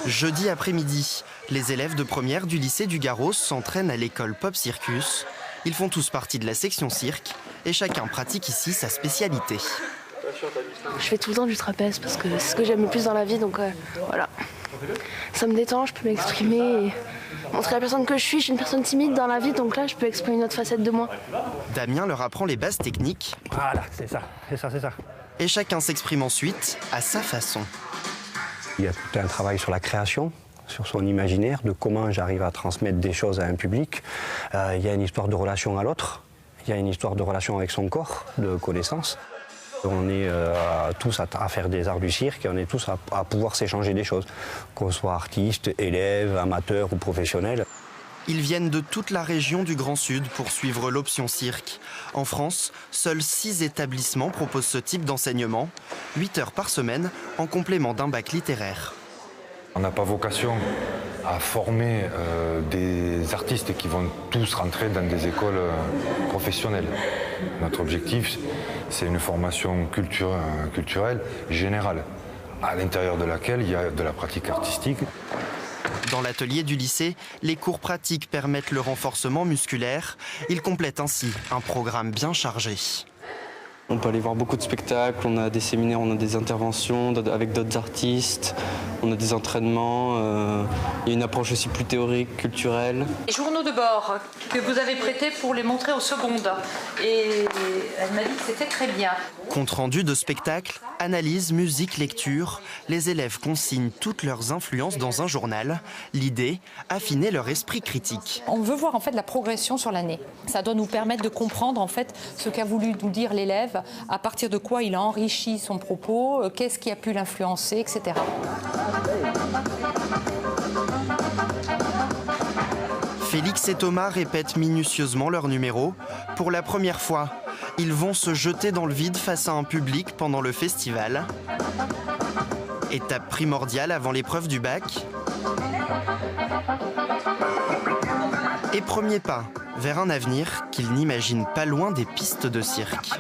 Jeudi après-midi, les élèves de première du lycée du Garros s'entraînent à l'école Pop Circus. Ils font tous partie de la section cirque et chacun pratique ici sa spécialité. Je fais tout le temps du trapèze parce que c'est ce que j'aime le plus dans la vie, donc voilà. Ça me détend, je peux m'exprimer et montrer la personne que je suis. Je suis une personne timide dans la vie, donc là je peux exprimer une autre facette de moi. Damien leur apprend les bases techniques. Voilà, c'est ça. Et chacun s'exprime ensuite à sa façon. Il y a tout un travail sur la création, sur son imaginaire, de comment j'arrive à transmettre des choses à un public. Il y a une histoire de relation à l'autre, il y a une histoire de relation avec son corps, de connaissance. On est tous à faire des arts du cirque et on est tous à pouvoir s'échanger des choses, qu'on soit artiste, élève, amateur ou professionnel. Ils viennent de toute la région du Grand Sud pour suivre l'option cirque. En France, seuls 6 établissements proposent ce type d'enseignement, 8 heures par semaine en complément d'un bac littéraire. On n'a pas vocation à former des artistes qui vont tous rentrer dans des écoles professionnelles. Notre objectif, c'est une formation culturelle générale, à l'intérieur de laquelle il y a de la pratique artistique. Dans l'atelier du lycée, les cours pratiques permettent le renforcement musculaire. Ils complètent ainsi un programme bien chargé. On peut aller voir beaucoup de spectacles, on a des séminaires, on a des interventions avec d'autres artistes, on a des entraînements, il y a une approche aussi plus théorique, culturelle. Les journaux de bord que vous avez prêtés pour les montrer aux secondes. Et elle m'a dit que c'était très bien. Compte rendu de spectacle, analyse, musique, lecture, les élèves consignent toutes leurs influences dans un journal. L'idée, affiner leur esprit critique. On veut voir en fait la progression sur l'année. Ça doit nous permettre de comprendre en fait ce qu'a voulu nous dire l'élève, à partir de quoi il a enrichi son propos, qu'est-ce qui a pu l'influencer, etc. Félix et Thomas répètent minutieusement leur numéro. Pour la première fois, ils vont se jeter dans le vide face à un public pendant le festival. Étape primordiale avant l'épreuve du bac. Et premier pas vers un avenir qu'ils n'imaginent pas loin des pistes de cirque.